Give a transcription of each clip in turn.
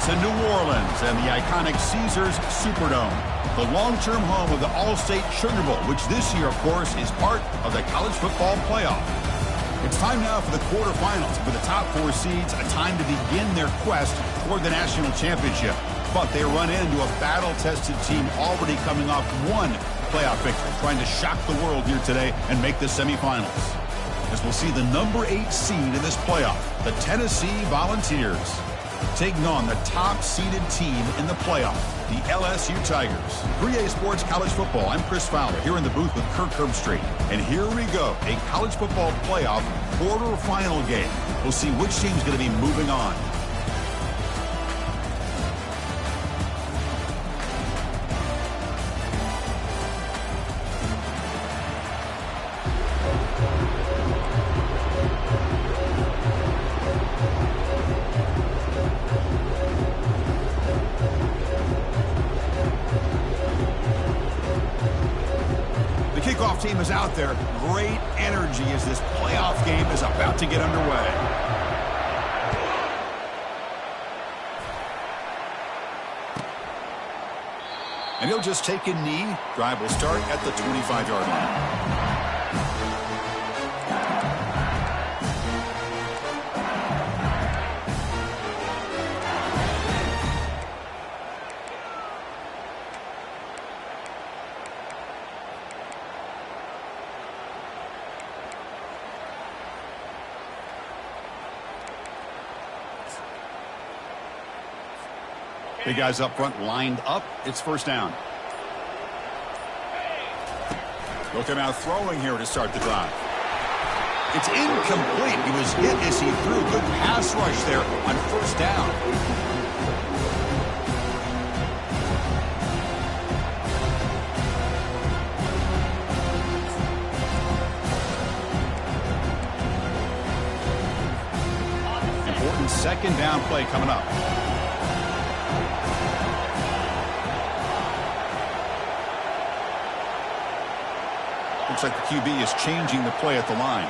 to New Orleans and the iconic Caesars Superdome, the long-term home of the All-State Sugar Bowl, which this year, of course, is part of the college football playoff. It's time now for the quarterfinals. For the top 4 seeds, a time to begin their quest toward the national championship. But they run into a battle-tested team already coming off one playoff victory, trying to shock the world here today and make the semifinals. As we'll see the number 8 seed in this playoff, the Tennessee Volunteers, taking on the top-seeded team in the playoff, the LSU Tigers. 3A Sports College Football, I'm Chris Fowler, here in the booth with Kirk Herbstreit. And here we go, a college football playoff quarterfinal game. We'll see which team's going to be moving on. Team is out there. Great energy as this playoff game is about to get underway. And he'll just take a knee. Drive will start at the 25-yard line. Big guys up front lined up. It's first down. Looking out throwing here to start the drive. It's incomplete. He was hit as he threw. Good pass rush there on first down. Important second down play coming up. Looks like the QB is changing the play at the line.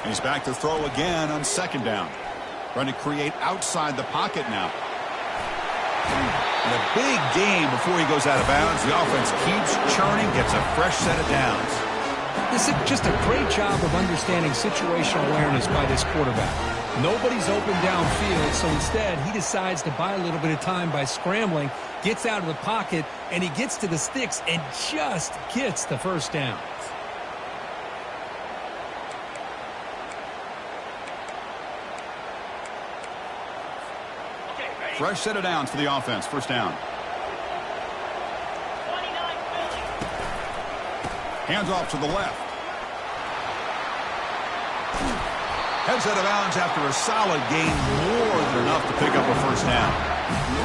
And he's back to throw again on second down. Trying to create outside the pocket now. And a big gain before he goes out of bounds. The offense keeps churning, gets a fresh set of downs. This is just a great job of understanding situational awareness by this quarterback. Nobody's open downfield, so instead he decides to buy a little bit of time by scrambling, gets out of the pocket, and he gets to the sticks and just gets the first down. Fresh set of downs for the offense. First down. Hands off to the left. Heads out of bounds after a solid gain, more than enough to pick up a first down.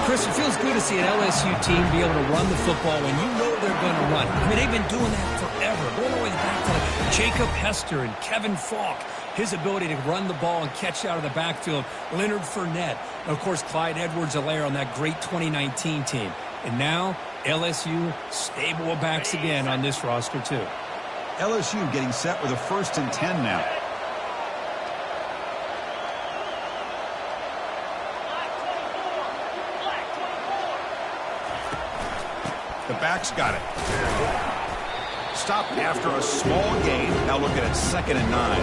Chris, it feels good to see an LSU team be able to run the football when you know they're going to run. I mean, they've been doing that forever, going all the way back to like Jacob Hester and Kevin Falk. His ability to run the ball and catch out of the backfield. Leonard Fournette. And, of course, Clyde Edwards-Helaire on that great 2019 team. And now, LSU stable of backs again on this roster, too. LSU getting set with a 1st and 10 now. The back's got it. Stopped after a small gain. Now looking at 2nd and 9.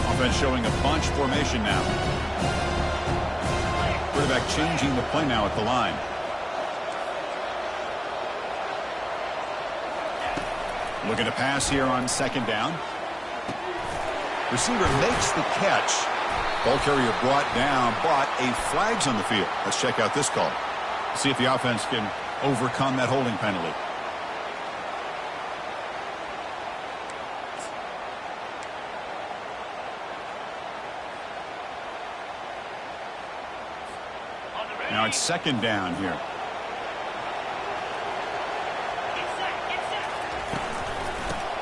Offense showing a bunch formation now. Quarterback changing the play now at the line. Looking to pass here on 2nd down. Receiver makes the catch. Ball carrier brought down, but a flag's on the field. Let's check out this call. See if the offense can overcome that holding penalty. Now it's 2nd down here.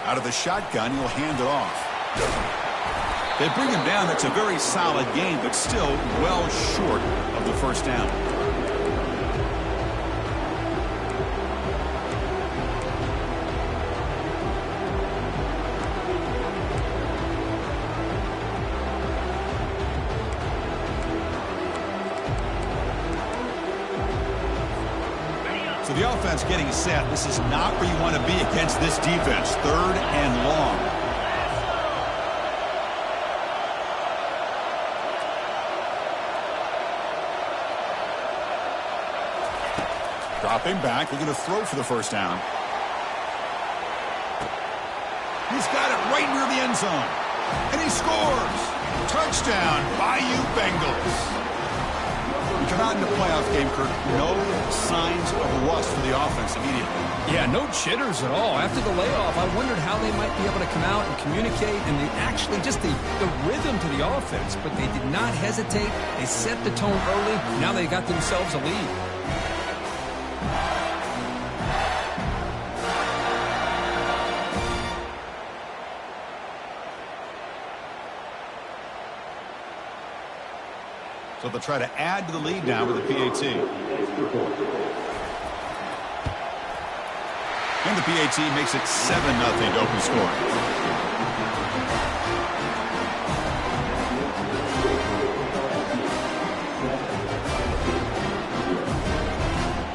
Out of the shotgun, he'll hand it off. They bring him down. That's a very solid gain, but still well short of the first down. So the offense getting set. This is not where you want to be against this defense. 3rd and long. Dropping back. They're going to throw for the first down. He's got it right near the end zone. And he scores. Touchdown, Bayou Bengals. Come out in the playoff game, Kirk. No signs of rust for the offense immediately. Yeah, no jitters at all. After the layoff, I wondered how they might be able to come out and communicate and actually just the rhythm to the offense. But they did not hesitate. They set the tone early. Now they got themselves a lead. So they'll try to add to the lead now with the PAT. And the PAT makes it 7-0 to open score.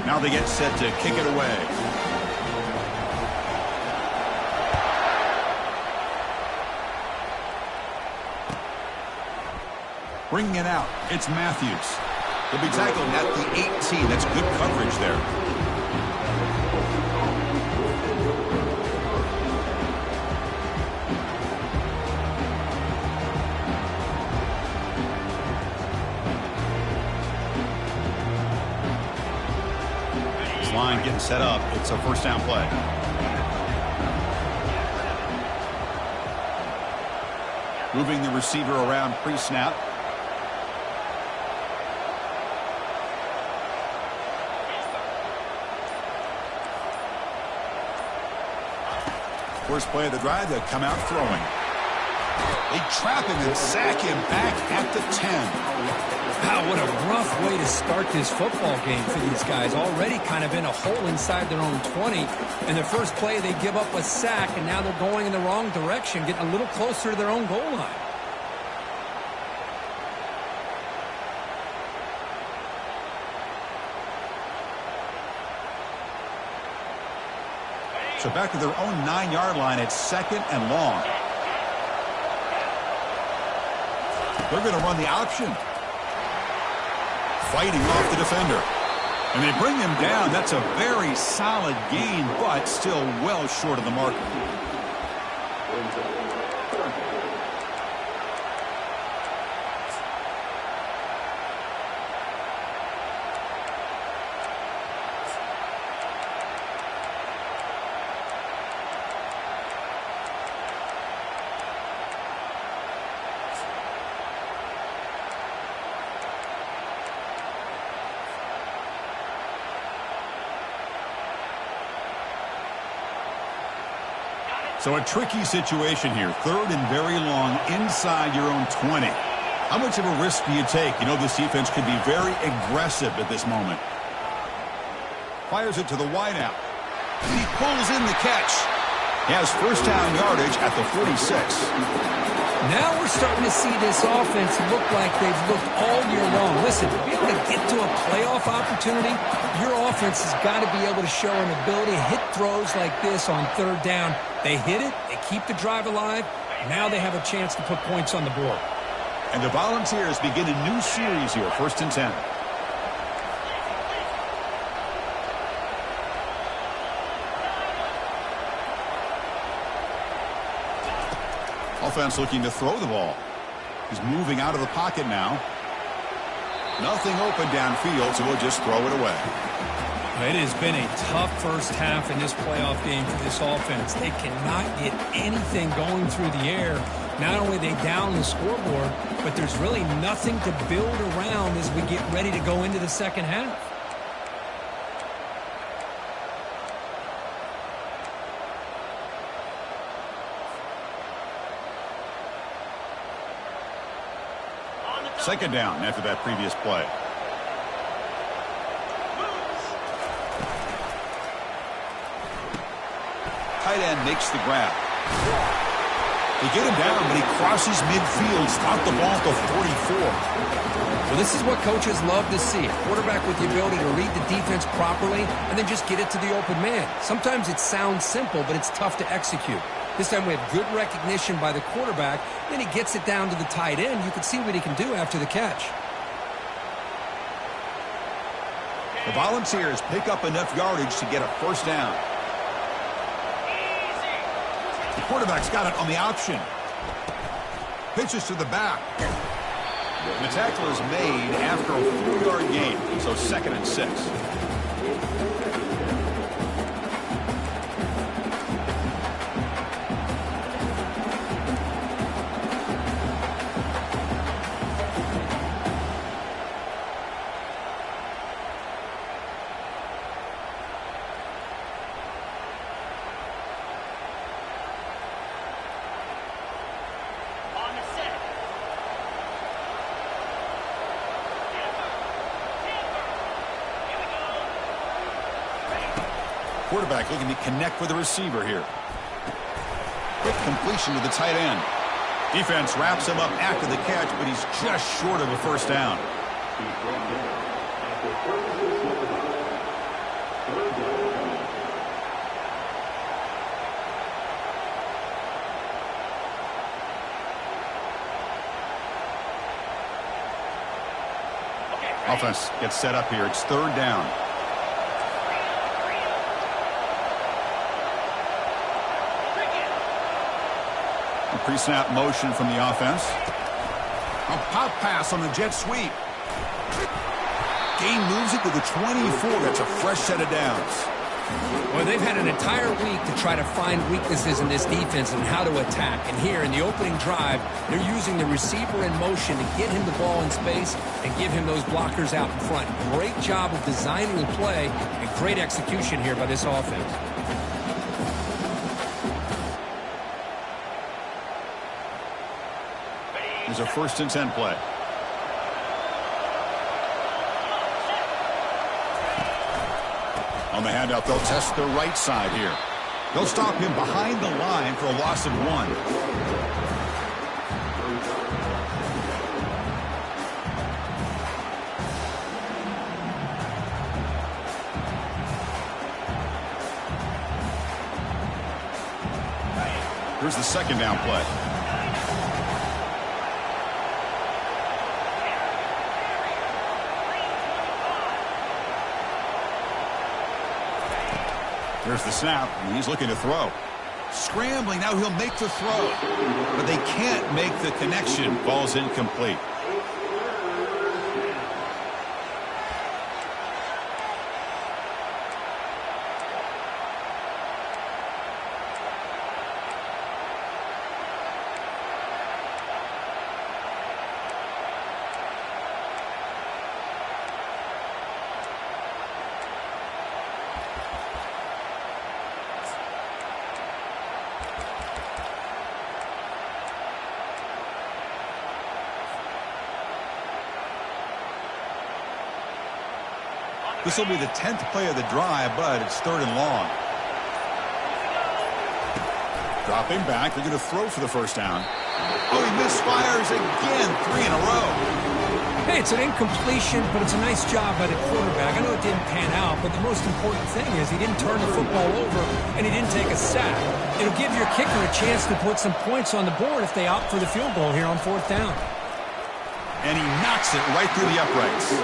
Now they get set to kick it away. Bringing it out, it's Matthews. He'll be tackled at the 18. That's good coverage there. This line getting set up. It's a first down play. Moving the receiver around pre-snap. First play of the drive, they come out throwing. They trap him and sack him back at the 10. Wow, what a rough way to start this football game for these guys. Already kind of in a hole inside their own 20. In their first play, they give up a sack, and now they're going in the wrong direction, getting a little closer to their own goal line. So back to their own 9-yard line at 2nd and long. They're going to run the option. Fighting off the defender. And they bring him down. That's a very solid gain, but still well short of the mark. So a tricky situation here. 3rd and very long inside your own 20. How much of a risk do you take? You know this defense could be very aggressive at this moment. Fires it to the wideout. He pulls in the catch. He has first down yardage at the 46. Now we're starting to see this offense look like they've looked all year long. Listen, to be able to get to a playoff opportunity, your offense has got to be able to show an ability to hit throws like this on 3rd down. They hit it, they keep the drive alive, now they have a chance to put points on the board. And the Volunteers begin a new series here, 1st and 10. Offense looking to throw the ball. He's moving out of the pocket now. Nothing open downfield, so we'll just throw it away. It has been a tough first half in this playoff game for this offense. They cannot get anything going through the air. Not only are they down the scoreboard, but there's really nothing to build around as we get ready to go into the second half. Second down after that previous play. Tight end makes the grab. They get him down, but he crosses midfield, stopped the ball at the 44. Well, this is what coaches love to see. A quarterback with the ability to read the defense properly and then just get it to the open man. Sometimes it sounds simple, but it's tough to execute. This time we have good recognition by the quarterback. Then he gets it down to the tight end. You can see what he can do after the catch. The Volunteers pick up enough yardage to get a first down. The quarterback's got it on the option. Pitches to the back. And the tackle is made after a 4-yard gain, so 2nd and 6. Quarterback looking to connect with the receiver here. Quick completion to the tight end. Defense wraps him up after the catch, but he's just short of a first down. Offense gets set up here. It's 3rd down. Pre-snap motion from the offense. A pop pass on the jet sweep. Gain moves it to the 24. That's a fresh set of downs. Well, they've had an entire week to try to find weaknesses in this defense and how to attack. And here in the opening drive, they're using the receiver in motion to get him the ball in space and give him those blockers out in front. Great job of designing the play and great execution here by this offense. Here's a 1st and 10 play. On the handout, they'll test the right side here. They'll stop him behind the line for a loss of 1. Here's the 2nd down play. There's the snap, and he's looking to throw. Scrambling, now he'll make the throw. But they can't make the connection. Ball's incomplete. This will be the 10th play of the drive, but it's 3rd and long. Dropping back. They're going to throw for the first down. Oh, he misfires again. 3 in a row. Hey, it's an incompletion, but it's a nice job by the quarterback. I know it didn't pan out, but the most important thing is he didn't turn the football over and he didn't take a sack. It'll give your kicker a chance to put some points on the board if they opt for the field goal here on 4th down. And he knocks it right through the uprights.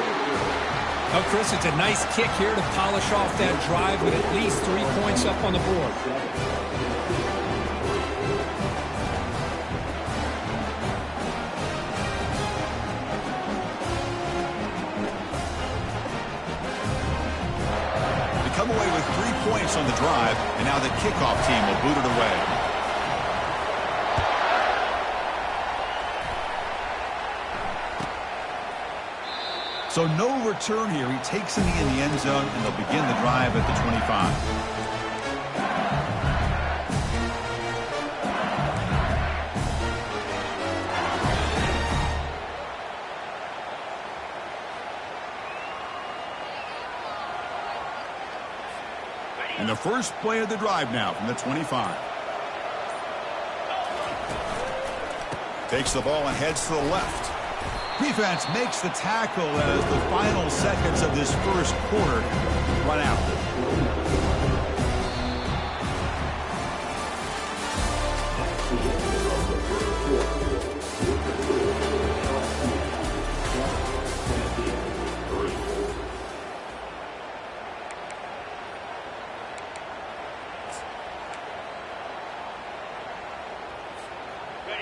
Well, Chris, it's a nice kick here to polish off that drive with at least 3 points up on the board. They come away with 3 points on the drive, and now the kickoff team will boot it away. So no return here. He takes it in the end zone, and they'll begin the drive at the 25. And the first play of the drive now from the 25. Takes the ball and heads to the left. Defense makes the tackle as the final seconds of this first quarter run out.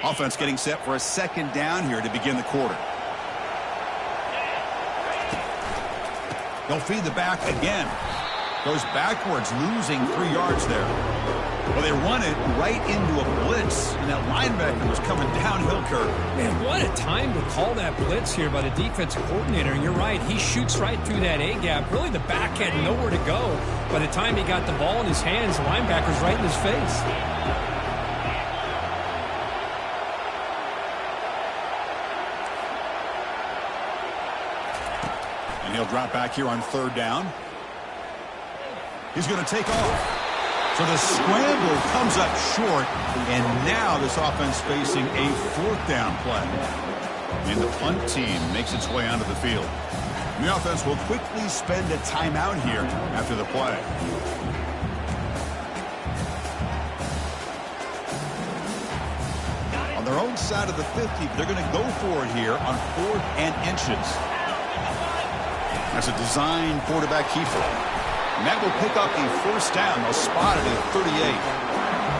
Offense getting set for a second down here to begin the quarter. They'll feed the back again. Goes backwards, losing 3 yards there. Well, they run it right into a blitz, and that linebacker was coming downhill, Kirk. Man, what a time to call that blitz here by the defensive coordinator. And you're right, he shoots right through that A-gap. Really, the back had nowhere to go. By the time he got the ball in his hands, the linebacker's right in his face. And he'll drop back here on 3rd down. He's going to take off. So the scramble comes up short, and now this offense facing a 4th down play. And the punt team makes its way onto the field. And the offense will quickly spend a timeout here after the play. On their own side of the 50, they're going to go for it here on 4th and inches. That's a design quarterback keeper. And that will pick up a 1st down. They'll spot it at 38.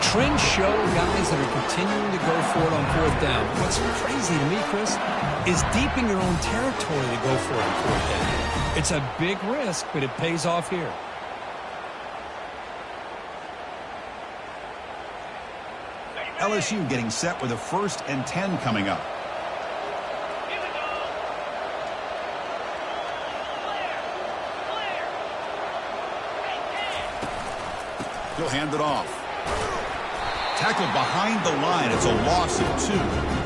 Trends show guys that are continuing to go for it on 4th down. What's crazy to me, Chris, is deep in your own territory to go for it on 4th down. It's a big risk, but it pays off here. LSU getting set with a 1st and 10 coming up. He'll hand it off. Tackled behind the line. It's a loss of 2.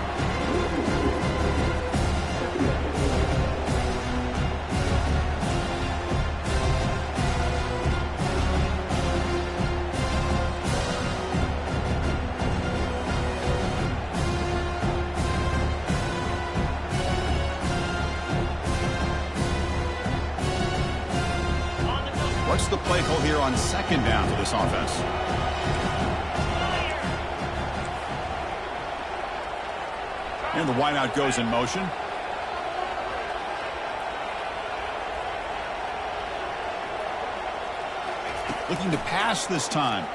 What's the play call here on 2nd down for this offense? And the wideout goes in motion. Looking to pass this time.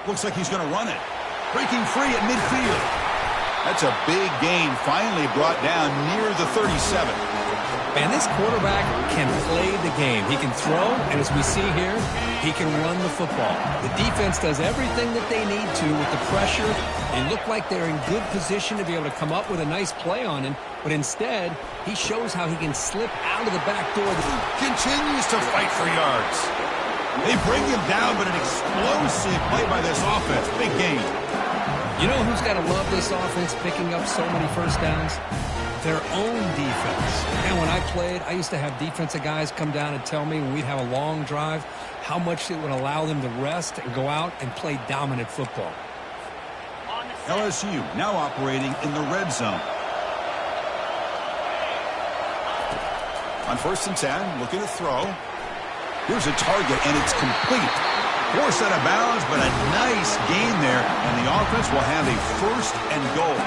Looks like he's going to run it. Breaking free at midfield. That's a big gain, finally brought down near the 37. Man, this quarterback can play the game. He can throw, and as we see here, he can run the football. The defense does everything that they need to with the pressure. They look like they're in good position to be able to come up with a nice play on him, but instead, he shows how he can slip out of the back door. Continues to fight for yards. They bring him down, but an explosive play by this offense. Big gain. You know who's got to love this offense picking up so many 1st downs? Their own defense. And when I played, I used to have defensive guys come down and tell me when we'd have a long drive how much it would allow them to rest and go out and play dominant football. LSU now operating in the red zone. On 1st and 10, looking to throw. Here's a target, and it's complete. Forced out of bounds, but a nice gain there, and the offense will have a 1st and goal.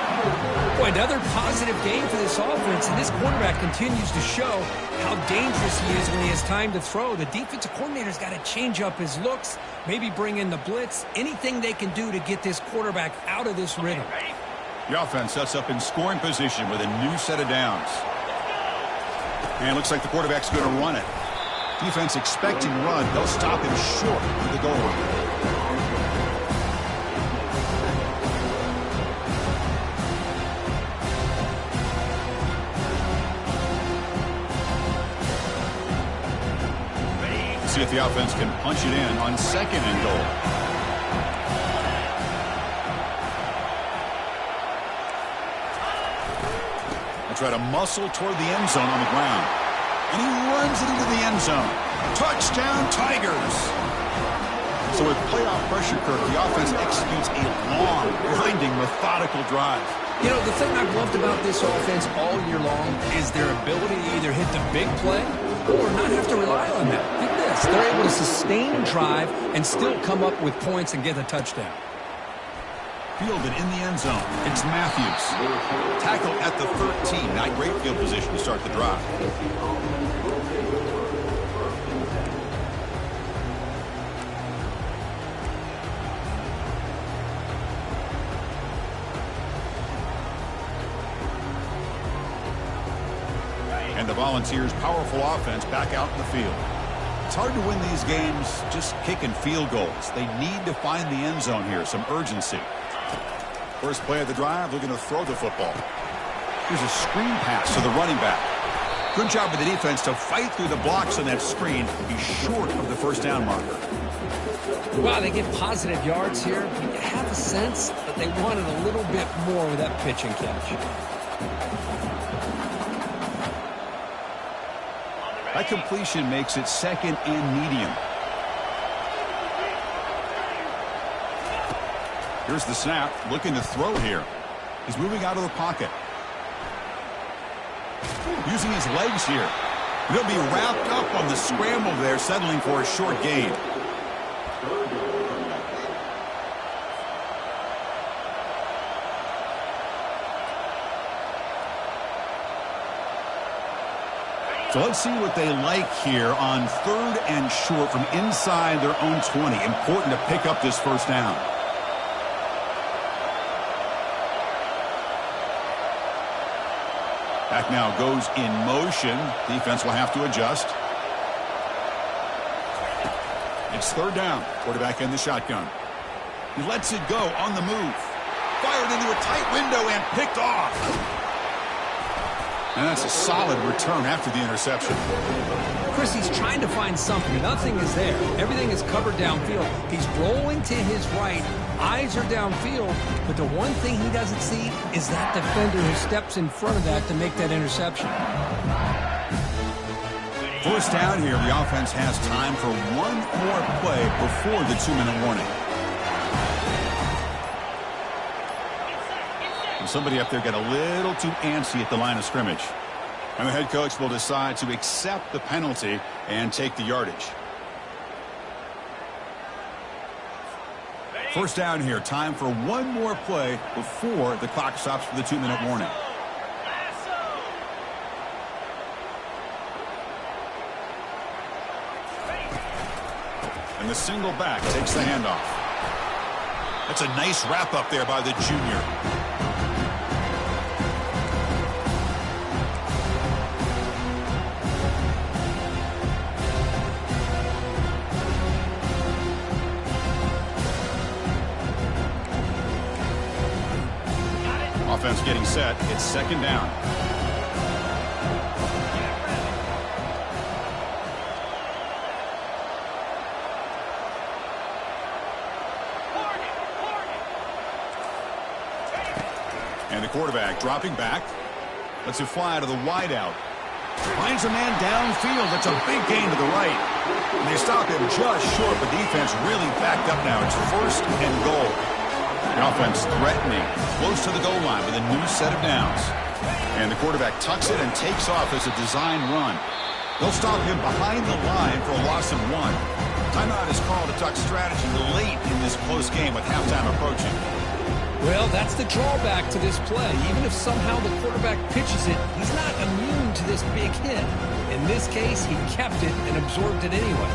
Boy, another positive game for this offense, and this quarterback continues to show how dangerous he is when he has time to throw. The defensive coordinator's got to change up his looks, maybe bring in the blitz, anything they can do to get this quarterback out of this rhythm. The offense sets up in scoring position with a new set of downs. And it looks like the quarterback's going to run it. Defense expecting run. They'll stop him short of the goal line. See if the offense can punch it in on 2nd and goal. They try to muscle toward the end zone on the ground. And he runs it into the end zone. Touchdown, Tigers! So with playoff pressure, Kirk, the offense executes a long, grinding, methodical drive. You know, the thing I've loved about this offense all year long is their ability to either hit the big play or not have to rely on that. Look at this. They're able to sustain a drive and still come up with points and get a touchdown. Fielded in the end zone. It's Matthews. Tackle at the 13. Not great field position to start the drive. And the Volunteers' powerful offense back out in the field. It's hard to win these games just kicking field goals. They need to find the end zone here, some urgency. First play of the drive, looking to throw the football. Here's a screen pass to the running back. Good job of the defense to fight through the blocks on that screen. He's short of the first down marker. Wow, they get positive yards here. You have a sense that they wanted a little bit more with that pitch and catch. That completion makes it second and medium. Here's the snap, looking to throw here. He's moving out of the pocket. Using his legs here. He'll be wrapped up on the scramble there, settling for a short gain. So let's see what they like here on 3rd and short from inside their own 20. Important to pick up this first down. Back now goes in motion. Defense will have to adjust. It's 3rd down. Quarterback in the shotgun. He lets it go on the move. Fired into a tight window and picked off. And that's a solid return after the interception. Chris, he's trying to find something. Nothing is there. Everything is covered downfield. He's rolling to his right. Eyes are downfield. But the one thing he doesn't see is that defender who steps in front of that to make that interception. First down here, the offense has time for one more play before the 2-minute warning. Somebody up there got a little too antsy at the line of scrimmage. And the head coach will decide to accept the penalty and take the yardage. First down here. Time for one more play before the clock stops for the 2-minute warning. And the single back takes the handoff. That's a nice wrap up there by the junior. Offense getting set. It's 2nd down. And the quarterback dropping back. Lets it fly to the wideout. Finds a man downfield. That's a big gain to the right. And they stop him just short. The defense really backed up now. It's 1st and goal. The offense threatening, close to the goal line with a new set of downs. And the quarterback tucks it and takes off as a design run. They'll stop him behind the line for a loss of 1. Timeout is called to talk strategy late in this close game with halftime approaching. Well, that's the drawback to this play. Even if somehow the quarterback pitches it, he's not immune to this big hit. In this case, he kept it and absorbed it anyway.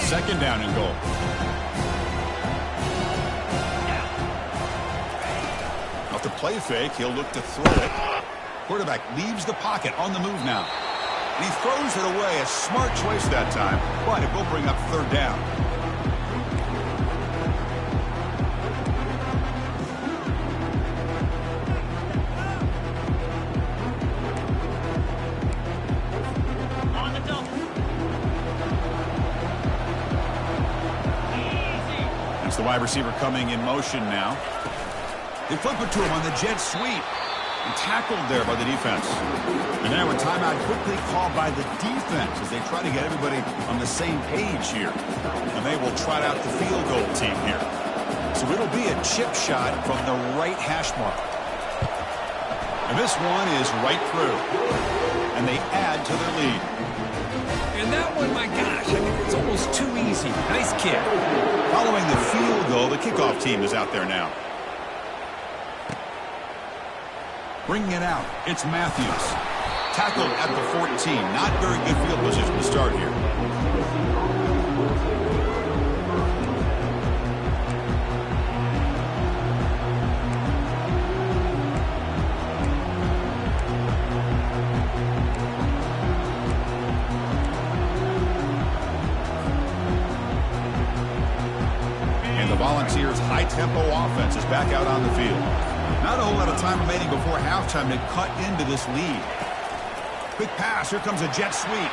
2nd down and goal. Off the play fake, he'll look to throw it. Quarterback leaves the pocket on the move now. And he throws it away. A smart choice that time, but it will bring up 3rd down. The wide receiver coming in motion now. They flip it to him on the jet sweep. Tackled there by the defense. And now a timeout quickly called by the defense as they try to get everybody on the same page here. And they will trot out the field goal team here. So it'll be a chip shot from the right hash mark. And this one is right through. And they add to their lead. And that one, my gosh, I mean, it's almost too easy. Nice kick. Following the field goal, the kickoff team is out there now. Bringing it out, it's Matthews. Tackled at the 14. Not very good field position to start here. And the Volunteers' high-tempo offense is back out on the field. Not a whole lot of time remaining before halftime to cut into this lead. Quick pass. Here comes a jet sweep.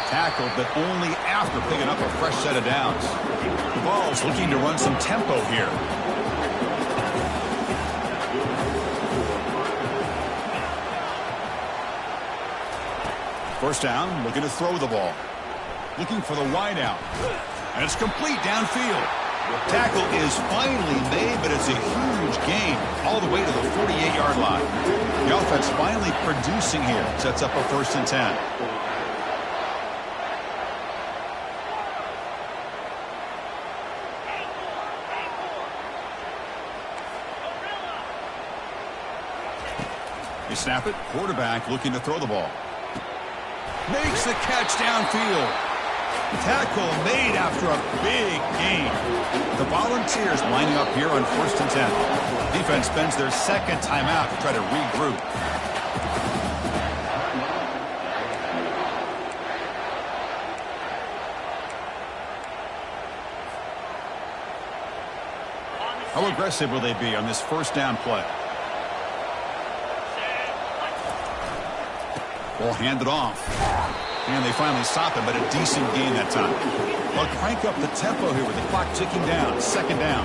Tackled, but only after picking up a fresh set of downs. The Vols looking to run some tempo here. First down, looking to throw the ball. Looking for the wideout. And it's complete downfield. Tackle is finally made, but it's a huge gain all the way to the 48-yard line. The offense finally producing here. Sets up a 1st and 10. You snap it. Quarterback looking to throw the ball. Makes the catch downfield. Tackle made after a big gain. The Volunteers lining up here on 1st and 10. Defense spends their second timeout to try to regroup. How aggressive will they be on this first down play? Ball handed off. And they finally stop him, but a decent gain that time. They'll crank up the tempo here with the clock ticking down. 2nd down.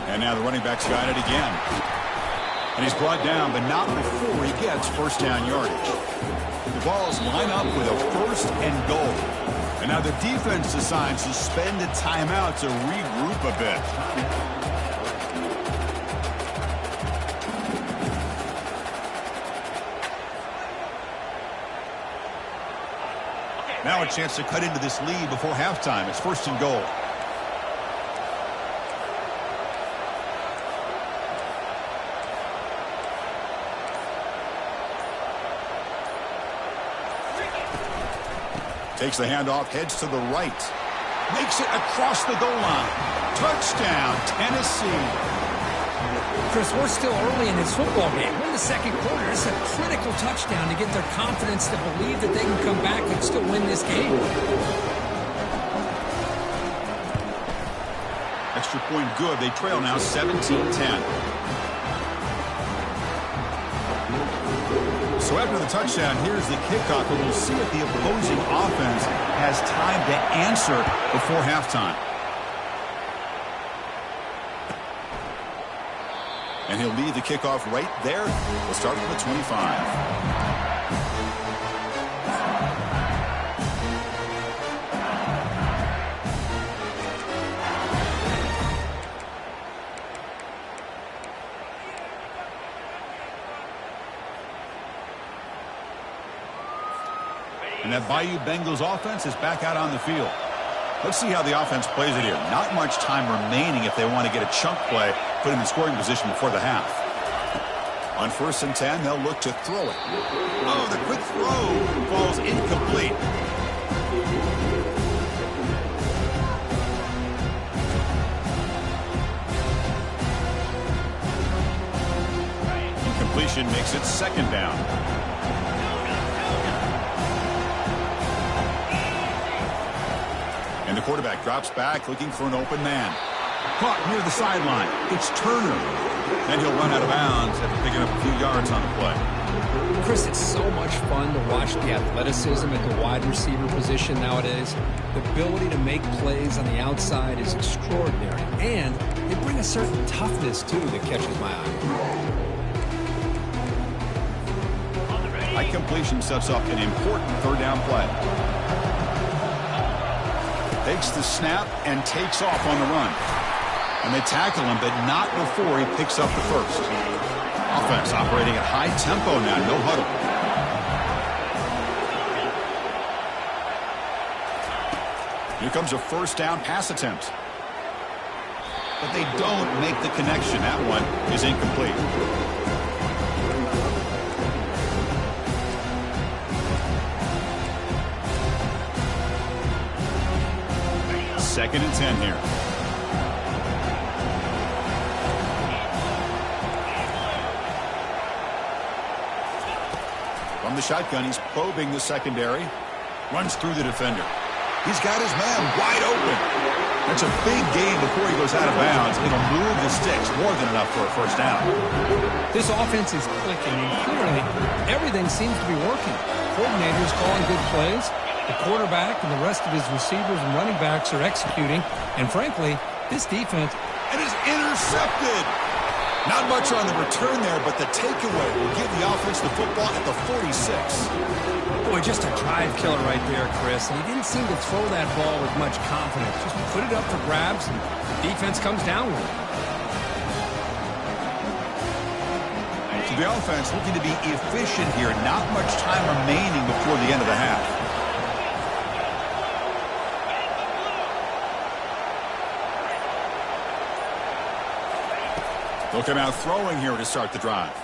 And now the running back's got it again. And he's brought down, but not before he gets first down yardage. The Vols line up with a 1st and goal. And now the defense decides to spend a timeout to regroup a bit. Now a chance to cut into this lead before halftime. It's 1st and goal. Takes the handoff, heads to the right. Makes it across the goal line. Touchdown, Tennessee. Chris, we're still early in this football game. We're in the 2nd quarter. It's a critical touchdown to get their confidence to believe that they can come back and still win this game. Extra point good. They trail now 17-10. So after the touchdown, here's the kickoff, and we'll see if the opposing offense has time to answer before halftime. And he'll lead the kickoff right there. We'll start from the 25. And that Bayou Bengals offense is back out on the field. Let's see how the offense plays it here. Not much time remaining if they want to get a chunk play, put him in scoring position before the half. On 1st and 10, they'll look to throw it. Oh, the quick throw falls incomplete. Incompletion makes it 2nd down. And the quarterback drops back, looking for an open man. Caught near the sideline. It's Turner. Then he'll run out of bounds after picking up a few yards on the play. Chris, it's so much fun to watch the athleticism at the wide receiver position nowadays. The ability to make plays on the outside is extraordinary. And they bring a certain toughness, too, that catches my eye. High completion sets up an important third down play. Takes the snap and takes off on the run. And they tackle him, but not before he picks up the first. Offense operating at high tempo now, no huddle. Here comes a first down pass attempt. But they don't make the connection. That one is incomplete. Second and 10 here. From the shotgun, he's probing the secondary. Runs through the defender. He's got his man wide open. That's a big gain before he goes out of bounds. It'll move the sticks more than enough for a first down. This offense is clicking, and clearly everything seems to be working. Coordinators calling good plays. The quarterback and the rest of his receivers and running backs are executing. And frankly, this defense... It is intercepted. Not much on the return there, but the takeaway will give the offense the football at the 46. Boy, just a drive killer right there, Chris. And he didn't seem to throw that ball with much confidence. Just put it up for grabs, and the defense comes down with it. So the offense looking to be efficient here. Not much time remaining before the end of the half. They'll come out throwing here to start the drive.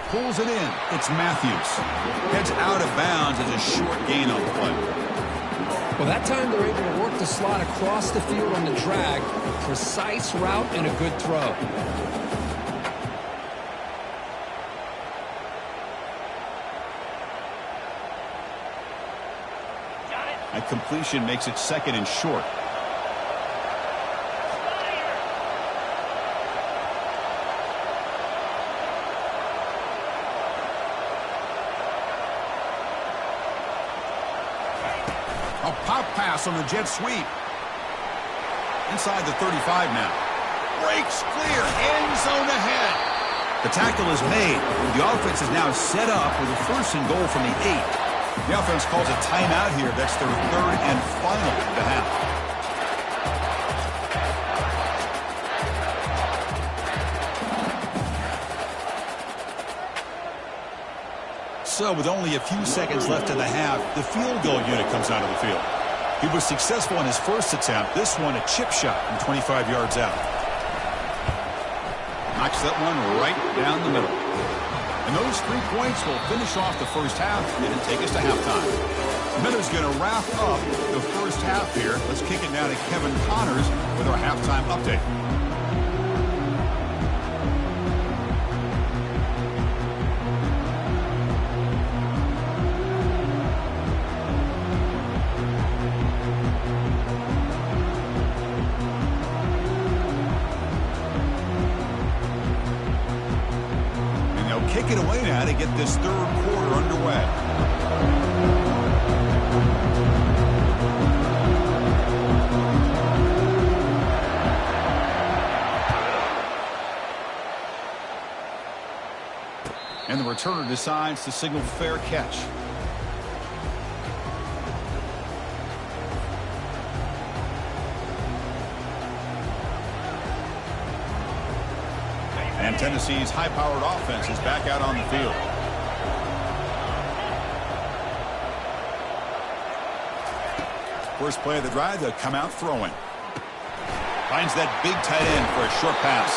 Pulls it in. It's Matthews. Heads out of bounds as a short gain on the play. Well, that time they're able to work the slot across the field on the drag. Precise route and a good throw. That completion makes it second and short. A pop pass on the jet sweep. Inside the 35 now. Breaks clear. End zone ahead. The tackle is made. The offense is now set up with a first and goal from the 8. The offense calls a timeout here. That's their third and final of the half. So with only a few seconds left in the half, the field goal unit comes out of the field. He was successful in his first attempt. This one a chip shot from 25 yards out. Knocks that one right down the middle. And those 3 points will finish off the first half and take us to halftime. Miller's going to wrap up the first half here. Let's kick it now to Kevin Connors with our halftime update. Kick it away now to get this third quarter underway. And the returner decides to signal fair catch. And Tennessee's high-powered offense is back out on the field. First play of the drive, they'll come out throwing. Finds that big tight end for a short pass.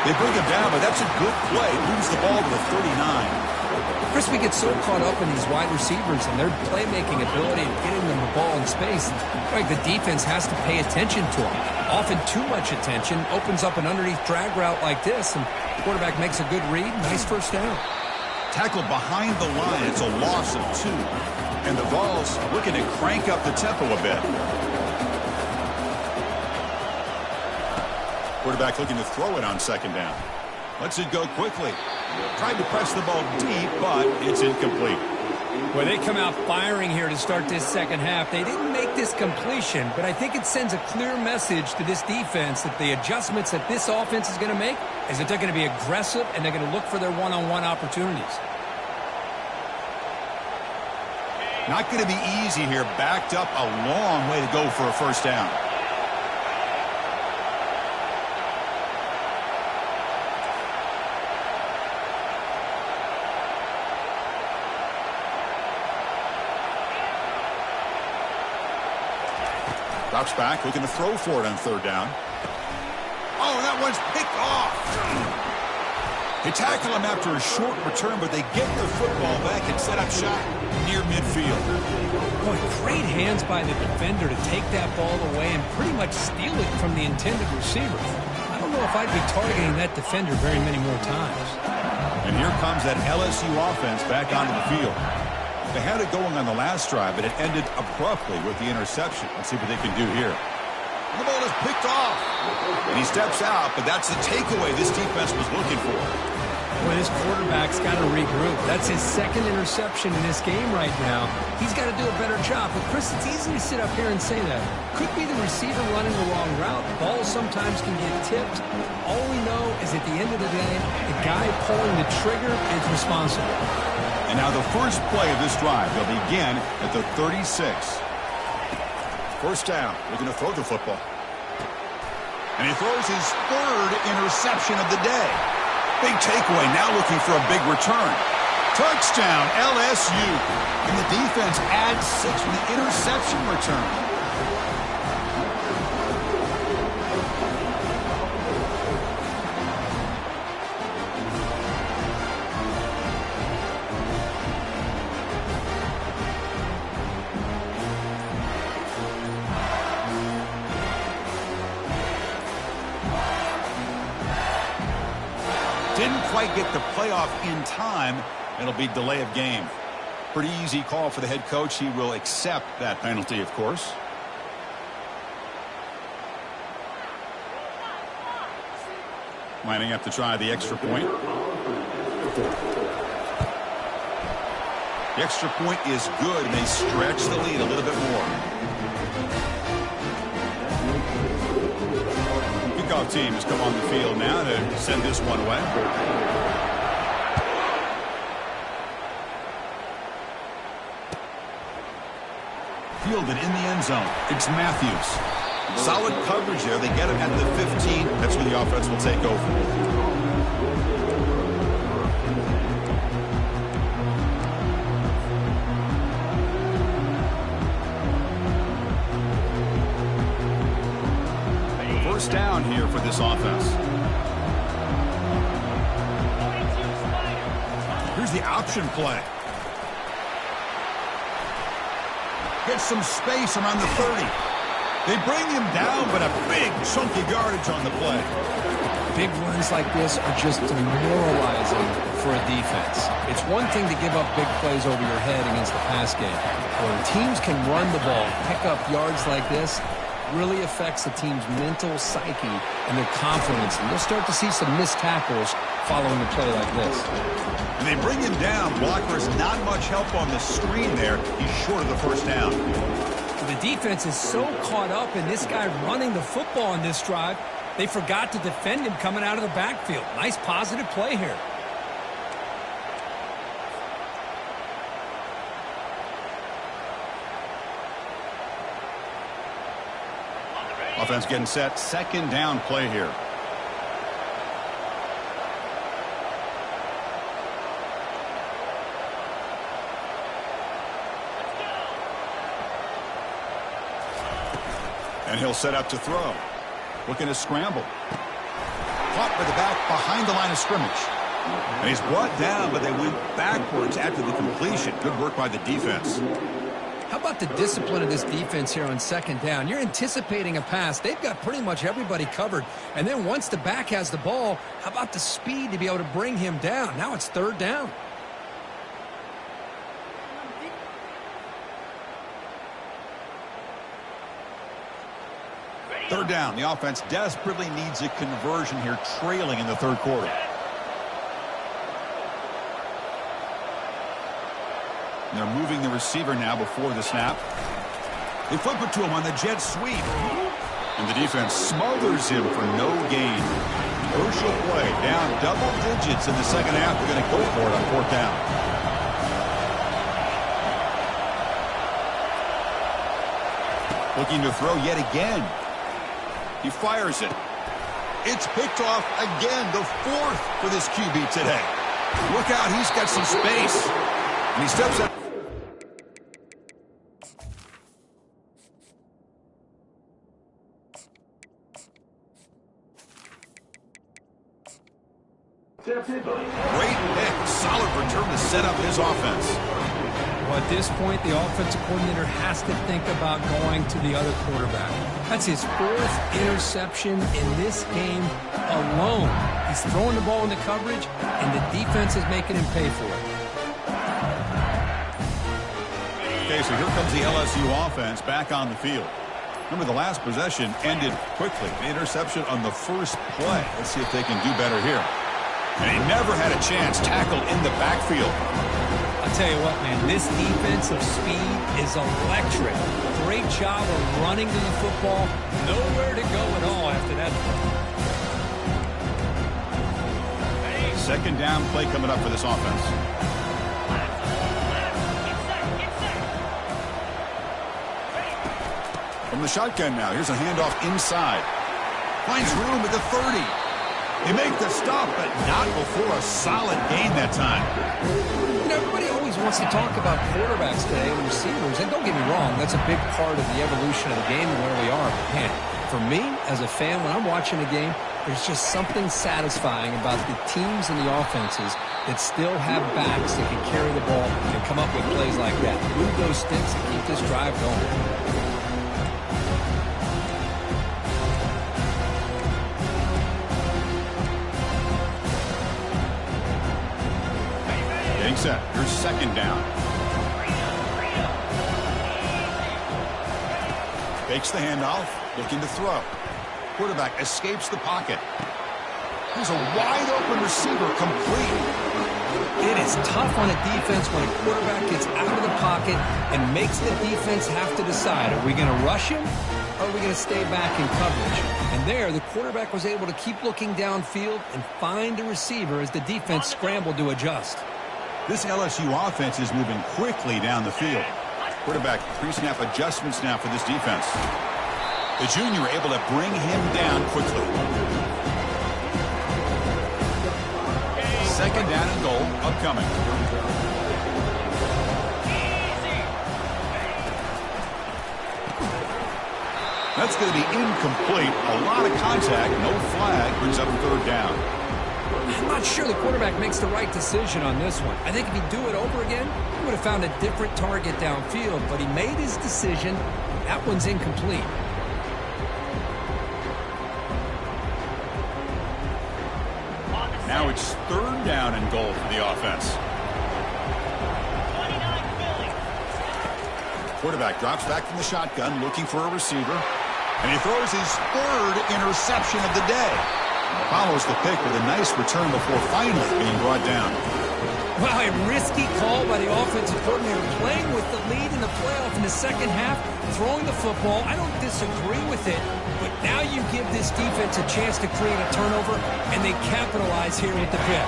They bring him down, but that's a good play. Moves the ball to the 39. Chris, we get so caught up in these wide receivers and their playmaking ability and getting them the ball in space. Like the defense has to pay attention to them. Often too much attention opens up an underneath drag route like this, and the quarterback makes a good read. Nice first down. Tackled behind the line. It's a loss of 2. And the Vols looking to crank up the tempo a bit. Quarterback looking to throw it on second down. Lets it go quickly. Tried to press the ball deep, but it's incomplete. Well, they come out firing here to start this second half. They didn't make this completion, but I think it sends a clear message to this defense that the adjustments that this offense is going to make is that they're going to be aggressive and they're going to look for their one-on-one opportunities. Not going to be easy here. Backed up a long way to go for a first down. Drops back, looking to throw for it on third down. Oh, that one's picked off. They tackle him after a short return, but they get the football back and set up shop near midfield. Boy, great hands by the defender to take that ball away and pretty much steal it from the intended receiver. I don't know if I'd be targeting that defender very many more times. And here comes that LSU offense back onto the field. They had it going on the last drive, but it ended abruptly with the interception. Let's see what they can do here. The ball is picked off. And he steps out, but that's the takeaway this defense was looking for. Well, this quarterback's got to regroup. That's his second interception in this game right now. He's got to do a better job. But, Chris, it's easy to sit up here and say that. Could be the receiver running the wrong route. Balls sometimes can get tipped. All we know is at the end of the day, the guy pulling the trigger is responsible. And now the first play of this drive, they'll begin at the 36. First down, looking to throw the football. And he throws his third interception of the day. Big takeaway, now looking for a big return. Touchdown, LSU. And the defense adds 6 with the interception return. Didn't quite get the playoff in time. It'll be delay of game. Pretty easy call for the head coach. He will accept that penalty, of course. Lining up to try the extra point. The extra point is good, and they stretch the lead a little bit more. Kickoff team has come on the field now to send this one away. Fielded in the end zone. It's Matthews. Solid coverage there. They get him at the 15. That's where the offense will take over. First down here for this offense. Here's the option play. Gets some space around the 30. They bring him down, but a big chunk of yardage on the play. Big runs like this are just demoralizing for a defense. It's one thing to give up big plays over your head against the pass game. When teams can run the ball, pick up yards like this, really affects the team's mental psyche and their confidence. And you'll start to see some missed tackles following a play like this. And they bring him down. Blockers not much help on the screen there. He's short of the first down. The defense is so caught up in this guy running the football in this drive, they forgot to defend him coming out of the backfield. Nice positive play here. Offense getting set. Second down play here. And he'll set up to throw. Looking to scramble. Caught by the back behind the line of scrimmage. And he's brought down, but they went backwards after the completion. Good work by the defense. How about the discipline of this defense here on second down? You're anticipating a pass. They've got pretty much everybody covered. And then once the back has the ball, how about the speed to be able to bring him down? Now it's third down. Third down. The offense desperately needs a conversion here, trailing in the third quarter. And they're moving the receiver now before the snap. They flip it to him on the jet sweep. And the defense smothers him for no gain. Crucial play. Down double digits in the second half. They're going to go for it on fourth down. Looking to throw yet again. He fires it. It's picked off again. The fourth for this QB today. Look out. He's got some space. And he steps up. Great pick. Solid return to set up his offense. Well, at this point, the offensive coordinator has to think about going to the other quarterback. That's his fourth interception in this game alone. He's throwing the ball into coverage, and the defense is making him pay for it. Okay, so here comes the LSU offense back on the field. Remember, the last possession ended quickly. The interception on the first play. Let's see if they can do better here. And he never had a chance tackled in the backfield. I'll tell you what, man, this defensive speed is electric. Great job of running to the football. Nowhere to go at all after that. Second down play coming up for this offense. From the shotgun now, here's a handoff inside. Finds room at the 30. They make the stop, but not before a solid gain that time. You know, everybody always wants to talk about quarterbacks today and receivers, and don't get me wrong, that's a big part of the evolution of the game and where we are. But man, for me, as a fan, when I'm watching a game, there's just something satisfying about the teams and the offenses that still have backs that can carry the ball and come up with plays like that. Move those sticks and keep this drive going. Set. Here's second down. Fakes the handoff, looking to throw. Quarterback escapes the pocket. Here's a wide open receiver, complete. It is tough on a defense when a quarterback gets out of the pocket and makes the defense have to decide, are we going to rush him or are we going to stay back in coverage? And there, the quarterback was able to keep looking downfield and find the receiver as the defense scrambled to adjust. This LSU offense is moving quickly down the field. Quarterback pre-snap adjustments now for this defense. The junior able to bring him down quickly. Second down and goal upcoming. That's going to be incomplete. A lot of contact, no flag, brings up third down. I'm not sure the quarterback makes the right decision on this one. I think if he'd do it over again, he would have found a different target downfield, but he made his decision. That one's incomplete. Now it's third down and goal for the offense. Quarterback drops back from the shotgun, looking for a receiver, and he throws his third interception of the day. Follows the pick with a nice return before finally being brought down. Wow, a risky call by the offensive coordinator, playing with the lead in the playoff in the second half, throwing the football. I don't disagree with it, but now you give this defense a chance to create a turnover, and they capitalize here with the pick.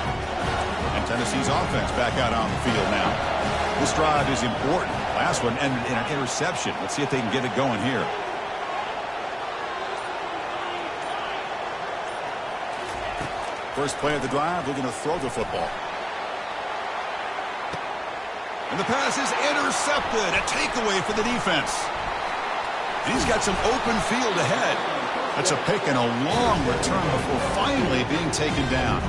And Tennessee's offense back out on the field now. This drive is important. Last one ended in an interception. Let's see if they can get it going here. First play of the drive, they're going to throw the football. And the pass is intercepted. A takeaway for the defense. And he's got some open field ahead. That's a pick and a long return before finally being taken down.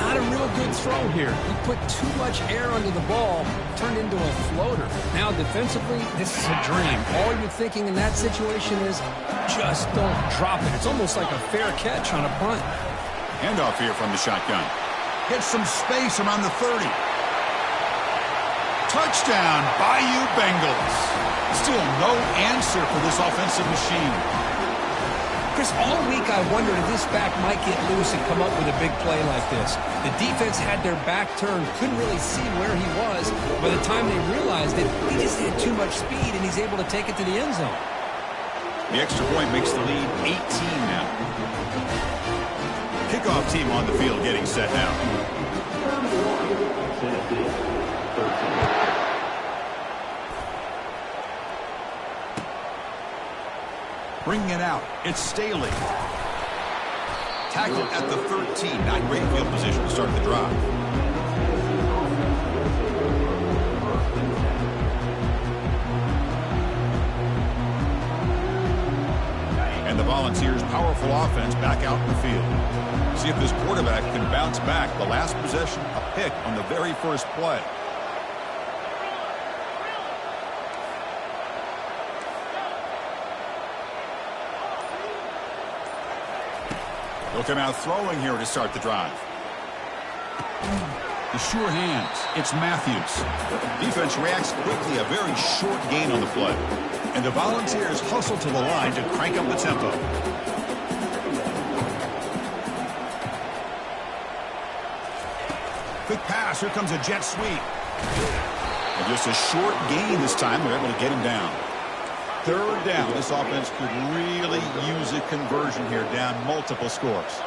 Not a real good throw here. He put too much air under the ball, turned into a floater. Now defensively, this is a dream. All you're thinking in that situation is just don't drop it. It's almost like a fair catch on a punt. Handoff here from the shotgun. Gets some space around the 30. Touchdown, Bayou Bengals. Still no answer for this offensive machine. Chris, all week I wondered if this back might get loose and come up with a big play like this. The defense had their back turned, couldn't really see where he was. By the time they realized it, he just had too much speed, and he's able to take it to the end zone. The extra point makes the lead 18 now. Kickoff team on the field getting set now. Bringing it out, it's Staley. Tackled at the 13. Not great field position to start the drive. And the Volunteers' powerful offense back out in the field. See if this quarterback can bounce back. The last possession, a pick on the very first play. They'll come out throwing here to start the drive. The sure hands. It's Matthews. Defense reacts quickly. A very short gain on the play. And the Volunteers hustle to the line to crank up the tempo. Quick pass. Here comes a jet sweep. And just a short gain this time. They're able to get him down. Third down. This offense could really use a conversion here, down multiple scores.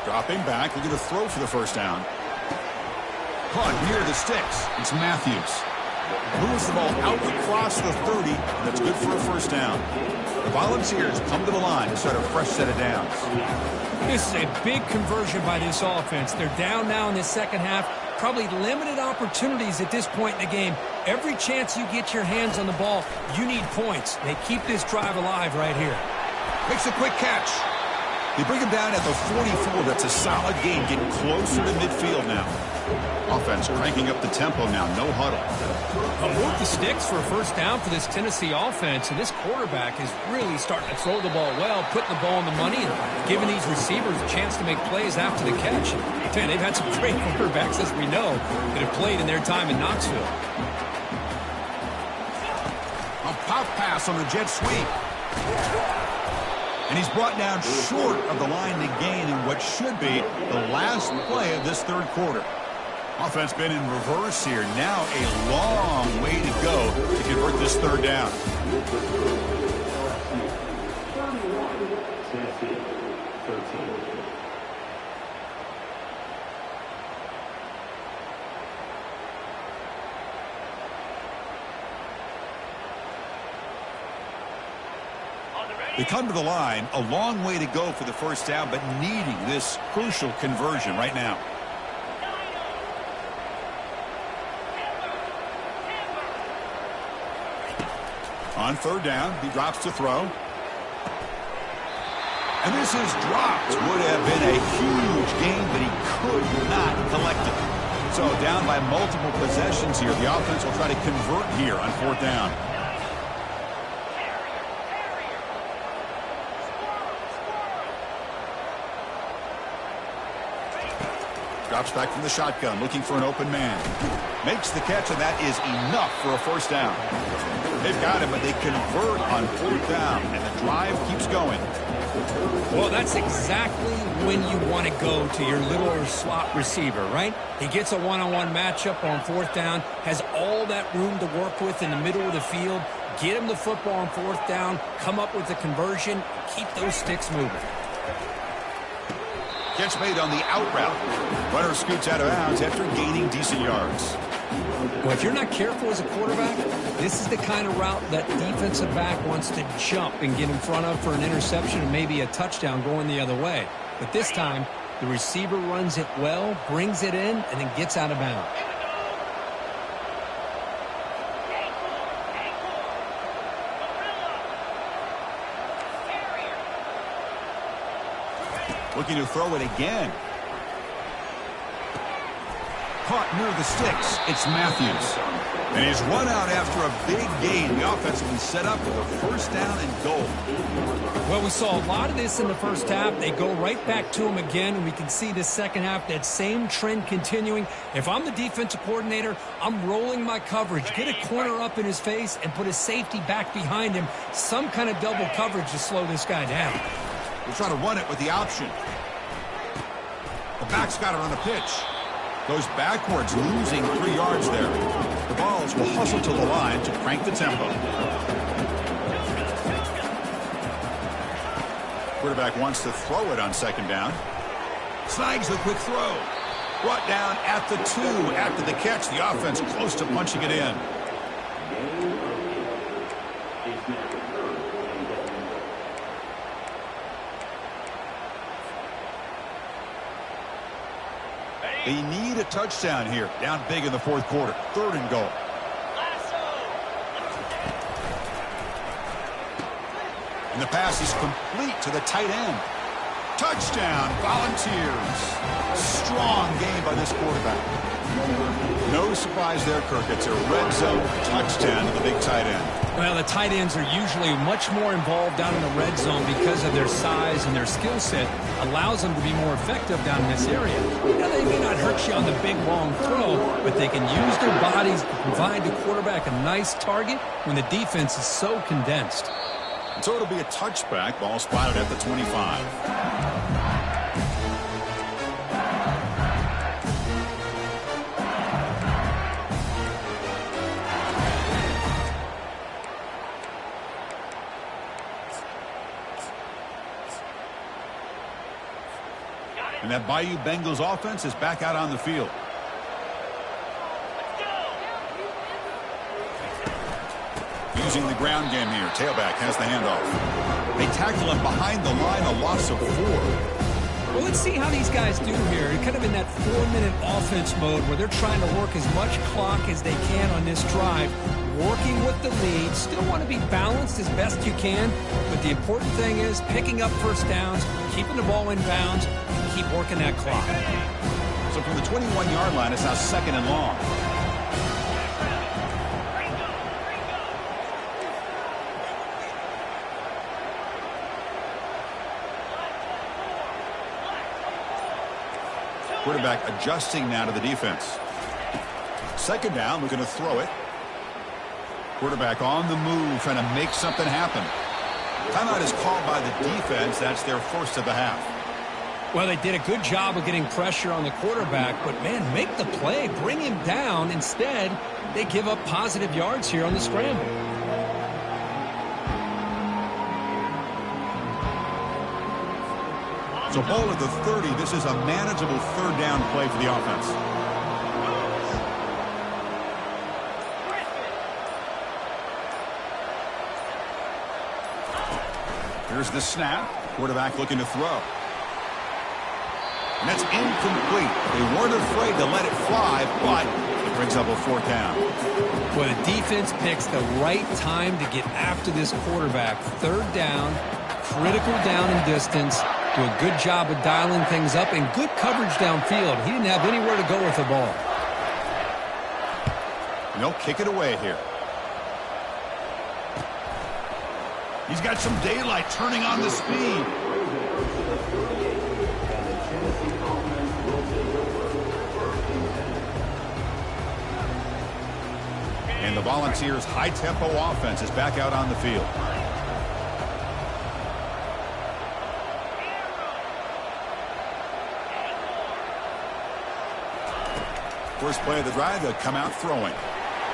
Dropping back, looking to throw for the first down. Caught near the sticks. It's Matthews. Moves the ball out across the 30. That's good for a first down. The Volunteers come to the line to start a fresh set of downs. This is a big conversion by this offense. They're down now in the second half. Probably limited opportunities at this point in the game. Every chance you get your hands on the ball, you need points. They keep this drive alive right here. Makes a quick catch. They bring him down at the 44. That's a solid gain, getting closer to midfield now. Offense cranking up the tempo now. No huddle. Move the sticks for a first down for this Tennessee offense, and this quarterback is really starting to throw the ball well, putting the ball on the money, and giving these receivers a chance to make plays after the catch. And they've had some great quarterbacks, as we know, that have played in their time in Knoxville. A pop pass on the jet sweep. And he's brought down short of the line to gain in what should be the last play of this third quarter. Offense been in reverse here. Now a long way to go to convert this third down. They come to the line, a long way to go for the first down, but needing this crucial conversion right now. On third down, he drops to throw. And this is dropped. Would have been a huge gain, but he could not collect it. So down by multiple possessions here. The offense will try to convert here on fourth down. Drops back from the shotgun, looking for an open man. Makes the catch, and that is enough for a first down. They've got him, but they convert on fourth down, and the drive keeps going. Well, that's exactly when you want to go to your little slot receiver, right? He gets a one-on-one matchup on fourth down, has all that room to work with in the middle of the field. Get him the football on fourth down, come up with the conversion, keep those sticks moving. Catch made on the out route. Runner scoots out of bounds after gaining decent yards. Well, if you're not careful as a quarterback, this is the kind of route that defensive back wants to jump and get in front of for an interception and maybe a touchdown going the other way. But this time, the receiver runs it well, brings it in, and then gets out of bounds. Looking to throw it again. caught near the sticks. It's Matthews. And he's run out after a big gain. The offense will be set up with a first down and goal. Well, we saw a lot of this in the first half. They go right back to him again, and we can see the second half, that same trend continuing. If I'm the defensive coordinator, I'm rolling my coverage. Get a corner up in his face and put a safety back behind him. Some kind of double coverage to slow this guy down. We'll try to run it with the option. The back's got it on the pitch. Goes backwards, losing 3 yards there. The Vols will hustle to the line to crank the tempo. Quarterback wants to throw it on second down. Snags the quick throw. Brought down at the 2 after the catch. The offense close to punching it in. They need a touchdown here. Down big in the fourth quarter. 3rd and goal. And the pass is complete to the tight end. Touchdown, Volunteers. Strong game by this quarterback. No surprise there, Kirk. It's a red zone touchdown to the big tight end. Well, the tight ends are usually much more involved down in the red zone because of their size, and their skill set allows them to be more effective down in this area. Now, they may not hurt you on the big, long throw, but they can use their bodies to provide the quarterback a nice target when the defense is so condensed. And so it'll be a touchback. Ball spotted at the 25. And that Bayou Bengals offense is back out on the field. Using the ground game here. Tailback has the handoff. They tackle him behind the line, a loss of 4. Well, let's see how these guys do here. Kind of in that 4-minute offense mode where they're trying to work as much clock as they can on this drive. Working with the lead. Still want to be balanced as best you can. But the important thing is picking up first downs, keeping the ball in bounds, and keep working that clock. So from the 21-yard line, it's now 2nd and long. Quarterback adjusting now to the defense. 2nd down, we're going to throw it. Quarterback on the move, trying to make something happen. Timeout is called by the defense. That's their first of the half. Well, they did a good job of getting pressure on the quarterback, but, man, make the play. Bring him down. Instead, they give up positive yards here on the scramble. So ball at the 30. This is a manageable 3rd down play for the offense. Here's the snap. Quarterback looking to throw. And that's incomplete. They weren't afraid to let it fly, but it brings up a 4th down. Well, the defense picks the right time to get after this quarterback. 3rd down, critical down in distance. Do a good job of dialing things up and good coverage downfield. He didn't have anywhere to go with the ball. And they'll kick it away here. He's got some daylight turning on the speed. And the Volunteers' high-tempo offense is back out on the field. First play of the drive, they'll come out throwing.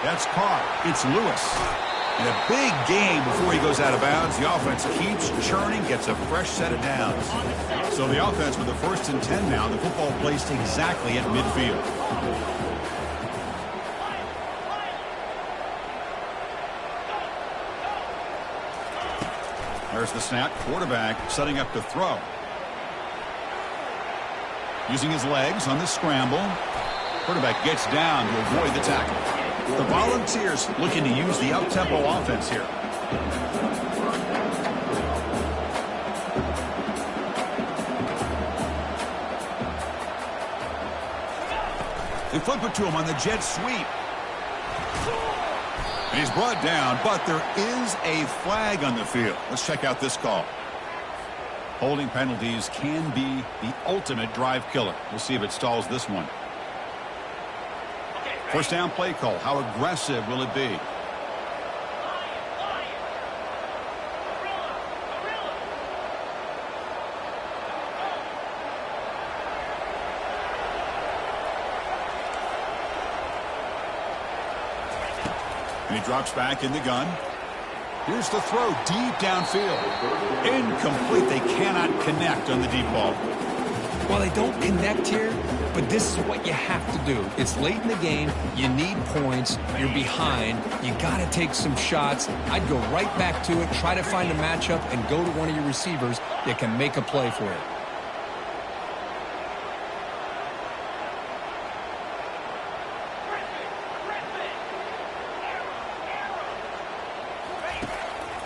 That's caught. It's Lewis. And a big game before he goes out of bounds. The offense keeps churning, gets a fresh set of downs. So the offense with the 1st and 10 now. The football placed exactly at midfield. There's the snap. Quarterback setting up to throw. Using his legs on the scramble. Quarterback gets down to avoid the tackle. The Volunteers looking to use the up-tempo offense here. They flip it to him on the jet sweep. And he's brought down, but there is a flag on the field. Let's check out this call. Holding penalties can be the ultimate drive killer. We'll see if it stalls this one. First down play call. How aggressive will it be? And he drops back in the gun. Here's the throw deep downfield. Incomplete. They cannot connect on the deep ball. Well, they don't connect here, but this is what you have to do. It's late in the game. You need points. You're behind. You got to take some shots. I'd go right back to it, try to find a matchup, and go to one of your receivers that can make a play for you.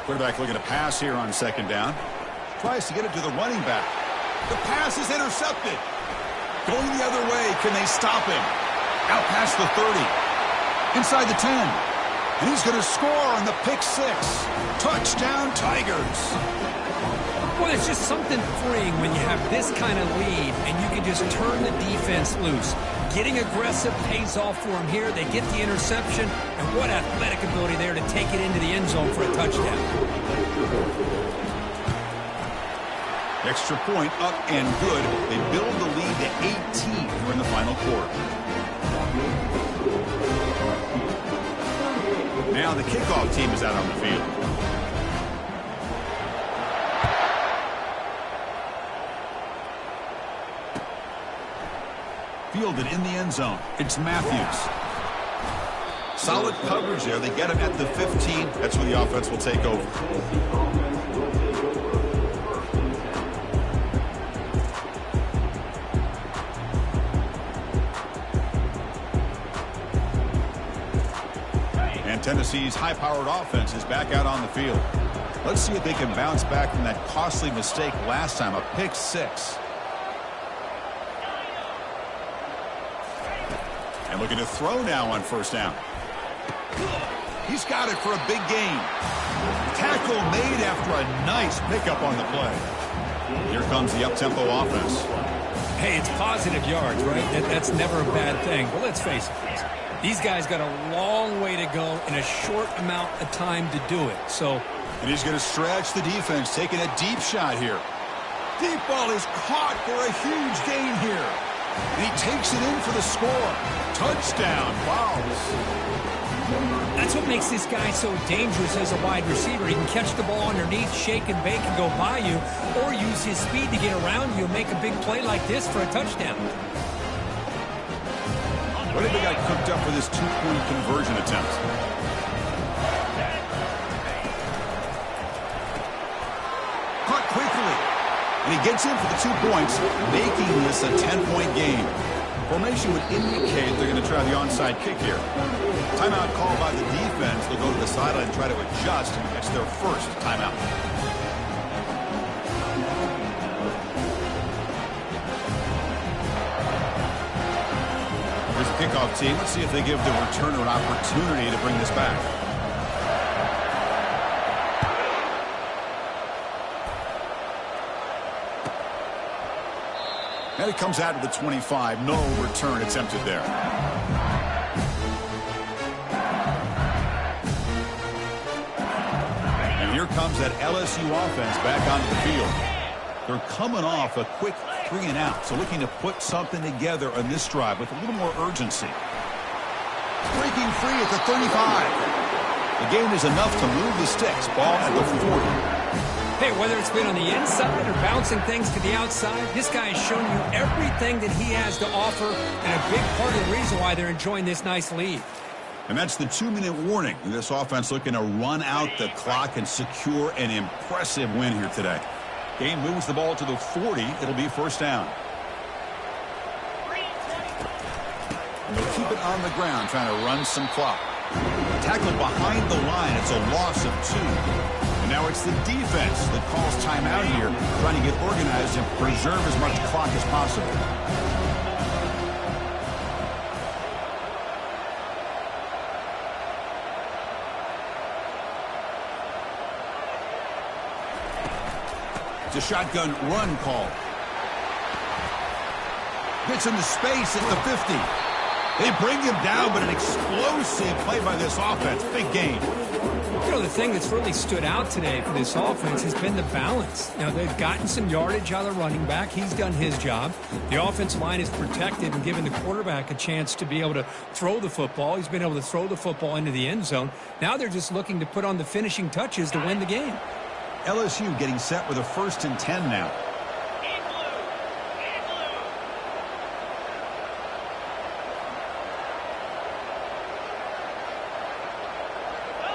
Quarterback looking to pass here on second down. Tries to get it to the running back. The pass is intercepted. Going the other way. Can they stop him? Out past the 30. Inside the 10. And he's going to score on the pick six. Touchdown, Tigers. Well, it's just something freeing when you have this kind of lead and you can just turn the defense loose. Getting aggressive pays off for them here. They get the interception, and what athletic ability there to take it into the end zone for a touchdown. Extra point up and good. They build the lead to 18 here in the final quarter. Now the kickoff team is out on the field. Fielded in the end zone. It's Matthews. Solid coverage there. They get him at the 15. That's where the offense will take over. And Tennessee's high-powered offense is back out on the field. Let's see if they can bounce back from that costly mistake last time, a pick six. And looking to throw now on first down. He's got it for a big gain. Tackle made after a nice pickup on the play. Here comes the up-tempo offense. Hey, it's positive yards, right? That's never a bad thing. But let's face it, these guys got a long way to go in a short amount of time to do it. And he's going to stretch the defense, taking a deep shot here. Deep ball is caught for a huge gain here. And he takes it in for the score. Touchdown, Fowles. That's what makes this guy so dangerous as a wide receiver. He can catch the ball underneath, shake and bake and go by you, or use his speed to get around you and make a big play like this for a touchdown. What if they got cooked up for this two-point conversion attempt? Caught quickly. And he gets in for the 2 points, making this a 10-point game. Formation would indicate they're going to try the onside kick here. Timeout called by the defense. They'll go to the sideline and try to adjust. That's their first timeout. Here's the kickoff team. Let's see if they give the returner an opportunity to bring this back. And it comes out to the 25. No return attempted there. And here comes that LSU offense back onto the field. They're coming off a quick 3 and out, so looking to put something together on this drive with a little more urgency. Breaking free at the 35. The gain is enough to move the sticks. Ball at the 40. Hey, whether it's been on the inside or bouncing things to the outside, this guy has shown you everything that he has to offer, and a big part of the reason why they're enjoying this nice lead. And that's the 2-minute warning. This offense looking to run out the clock and secure an impressive win here today. Game moves the ball to the 40. It'll be first down. And they'll keep it on the ground, trying to run some clock. Tackled behind the line. It's a loss of 2. And now it's the defense that calls timeout here, trying to get organized and preserve as much clock as possible. The shotgun run call. Gets into space at the 50. They bring him down, but an explosive play by this offense. Big game. You know, the thing that's really stood out today for this offense has been the balance. Now, they've gotten some yardage out of the running back. He's done his job. The offensive line is protected and given the quarterback a chance to be able to throw the football. He's been able to throw the football into the end zone. Now they're just looking to put on the finishing touches to win the game. LSU getting set with a 1st and 10 now.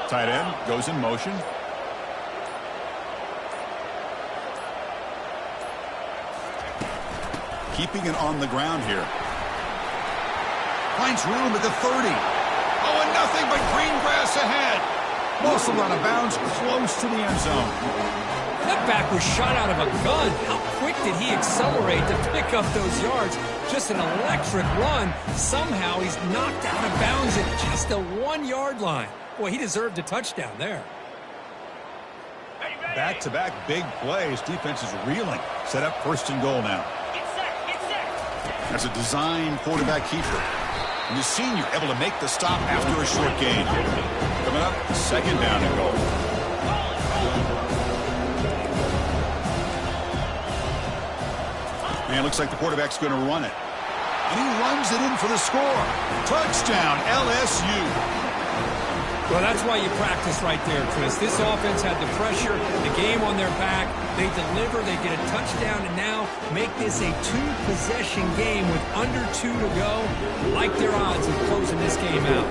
Tight end goes in motion. Keeping it on the ground here. Finds room at the 30. Oh, and nothing but green grass ahead. Muscle out of bounds, close to the end zone. That back was shot out of a gun. How quick did he accelerate to pick up those yards? Just an electric run. Somehow he's knocked out of bounds at just the 1-yard line. Boy, he deserved a touchdown there. Back-to-back big plays. Defense is reeling. Set up 1st and goal now. As a design quarterback keeper. And the senior able to make the stop after a short gain. Coming up, 2nd down and goal. And it looks like the quarterback's going to run it. And he runs it in for the score. Touchdown, LSU. Well, that's why you practice right there, Chris. This offense had the pressure, the game on their back. They deliver, they get a touchdown, and now make this a 2-possession game with under 2 to go. Like their odds of closing this game out.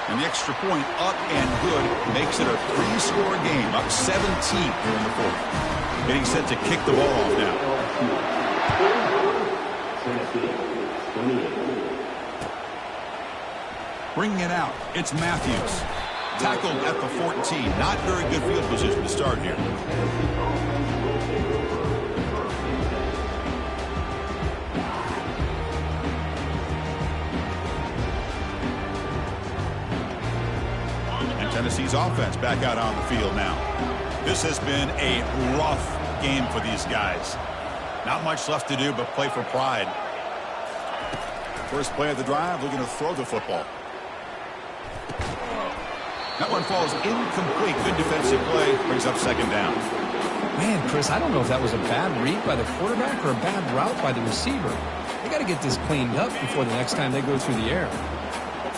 And the extra point up and good makes it a 3-score game, up 17 here in the 4th. Getting set to kick the ball off now. Bringing it out, it's Matthews. Tackled at the 14. Not very good field position to start here. And Tennessee's offense back out on the field now. This has been a rough game for these guys. Not much left to do but play for pride. First play of the drive, looking to throw the football. That one falls incomplete. Good defensive play. Brings up 2nd down. Man, Chris, I don't know if that was a bad read by the quarterback or a bad route by the receiver. They got to get this cleaned up before the next time they go through the air.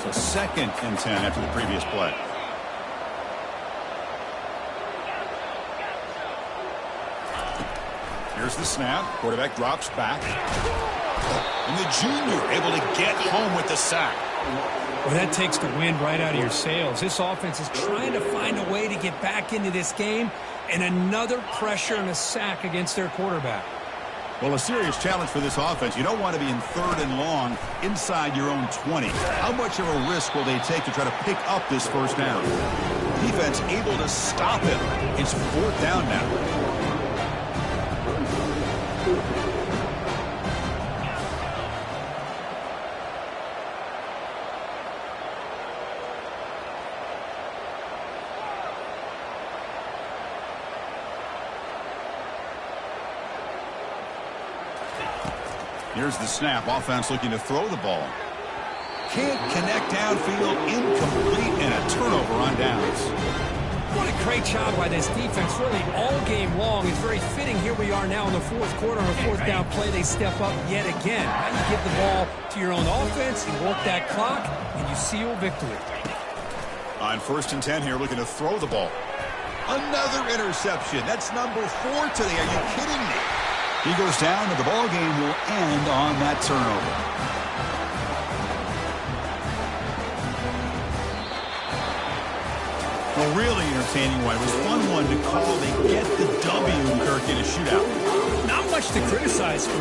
So 2nd and 10 after the previous play. Here's the snap. Quarterback drops back. And the junior able to get home with the sack. Well, that takes the wind right out of your sails. This offense is trying to find a way to get back into this game, and another pressure and a sack against their quarterback. Well, a serious challenge for this offense. You don't want to be in 3rd and long inside your own 20. How much of a risk will they take to try to pick up this 1st down? Defense able to stop him. It's 4th down now. Here's the snap. Offense looking to throw the ball. Can't connect downfield. Incomplete and a turnover on downs. What a great job by this defense, really all game long. It's very fitting. Here we are now in the 4th quarter. On a 4th down play, they step up yet again. Now you give the ball to your own offense, you work that clock, and you seal victory. On 1st and 10 here, looking to throw the ball. Another interception. That's number 4 today. Are you kidding me? He goes down, and the ball game will end on that turnover. Well, really entertaining one. It was fun one to call. They get the W, Kirk, in a shootout. Not much to criticize for